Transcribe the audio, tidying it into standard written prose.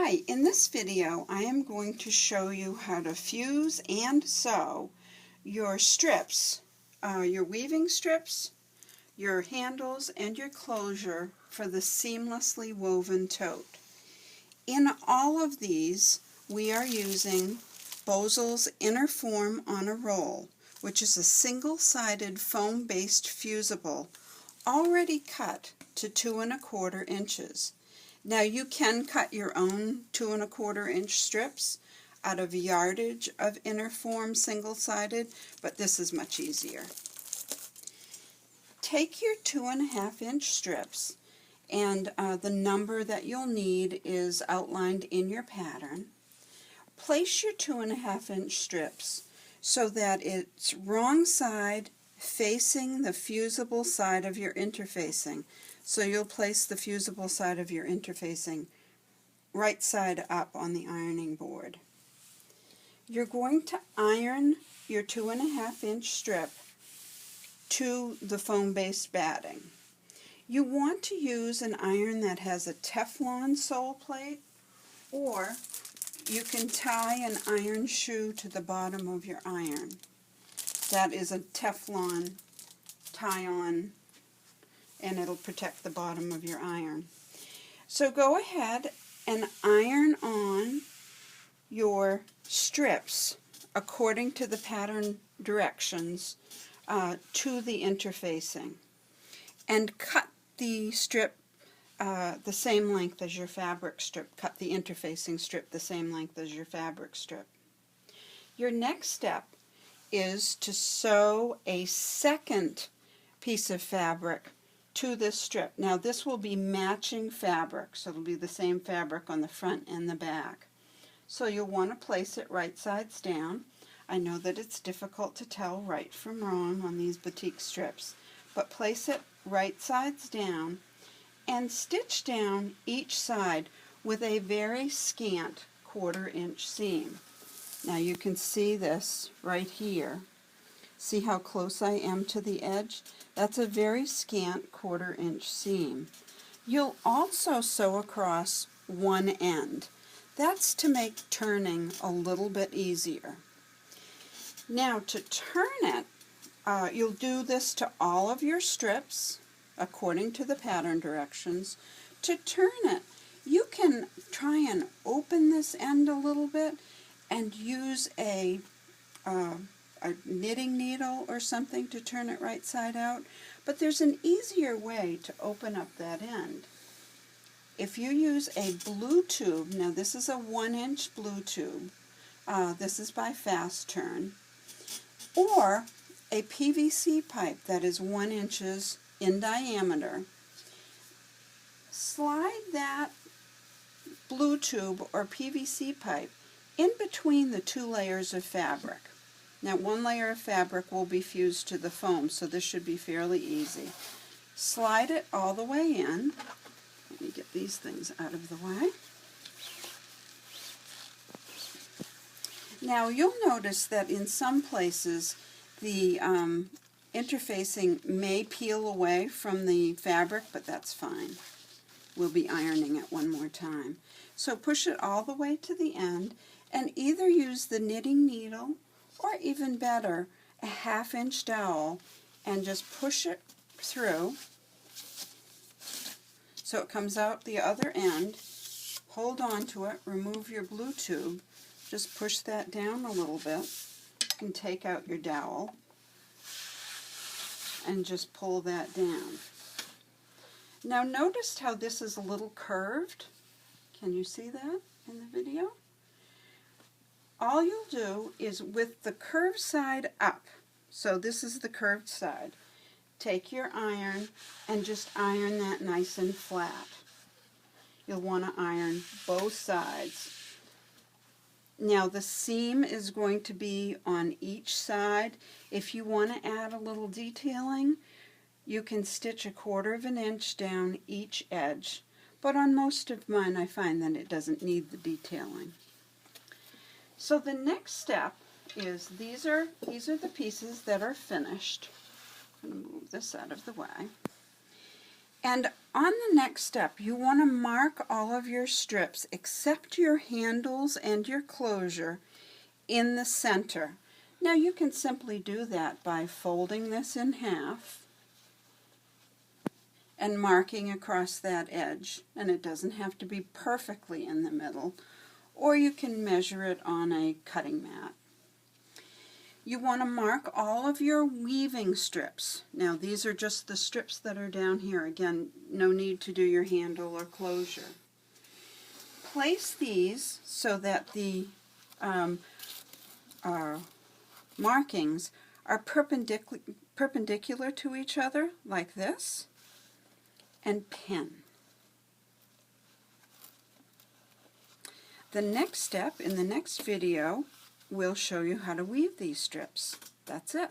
Hi, in this video I am going to show you how to fuse and sew your strips, your weaving strips, your handles, and your closure for the seamlessly woven tote. In all of these we are using Bosel's Inner Form on a Roll, which is a single-sided foam-based fusible already cut to 2 1/4 inches. Now you can cut your own 2 1/4 inch strips out of yardage of Inner Form single-sided, but this is much easier. Take your 2 1/2 inch strips, and the number that you'll need is outlined in your pattern. Place your 2 1/2 inch strips so that it's wrong side facing the fusible side of your interfacing. So you'll place the fusible side of your interfacing right side up on the ironing board. You're going to iron your 2 1/2 inch strip to the foam-based batting. You want to use an iron that has a Teflon sole plate, or you can tie an iron shoe to the bottom of your iron. That is a Teflon tie-on, and it'll protect the bottom of your iron. So go ahead and iron on your strips according to the pattern directions to the interfacing, and cut the strip the same length as your fabric strip. Cut the interfacing strip the same length as your fabric strip. Your next step is to sew a second piece of fabric to this strip. Now this will be matching fabric, so it'll be the same fabric on the front and the back. So you'll want to place it right sides down. I know that it's difficult to tell right from wrong on these batik strips, but place it right sides down and stitch down each side with a very scant 1/4 inch seam. Now you can see this right here. See how close I am to the edge? That's a very scant 1/4 inch seam. You'll also sew across one end. That's to make turning a little bit easier. Now to turn it, you'll do this to all of your strips according to the pattern directions. To turn it, you can try and open this end a little bit and use a knitting needle or something to turn it right side out, but there's an easier way to open up that end. If you use a blue tube, now this is a 1 inch blue tube, this is by Fast Turn, or a PVC pipe that is 1 inch in diameter, slide that blue tube or PVC pipe in between the 2 layers of fabric. Now 1 layer of fabric will be fused to the foam, so this should be fairly easy. Slide it all the way in. Let me get these things out of the way. Now you'll notice that in some places the interfacing may peel away from the fabric, but that's fine. We'll be ironing it one more time. So push it all the way to the end, and either use the knitting needle, or even better, a 1/2 inch dowel, and just push it through so it comes out the other end. Hold on to it, remove your blue tube, just push that down a little bit, and take out your dowel, and just pull that down. Now notice how this is a little curved? Can you see that in the video? All you'll do is, with the curved side up, so this is the curved side, take your iron and just iron that nice and flat. You'll want to iron both sides. Now the seam is going to be on each side. If you want to add a little detailing, you can stitch a 1/4 inch down each edge, but on most of mine I find that it doesn't need the detailing. So the next step is, these are the pieces that are finished. I'm going to move this out of the way. And On the next step, you want to mark all of your strips except your handles and your closure in the center. Now you can simply do that by folding this in half and marking across that edge, and it doesn't have to be perfectly in the middle, or you can measure it on a cutting mat. You want to mark all of your weaving strips. Now these are just the strips that are down here. Again, no need to do your handle or closure. Place these so that the markings are perpendicular to each other, like this, and pin. The next step in the next video will show you how to weave these strips. That's it.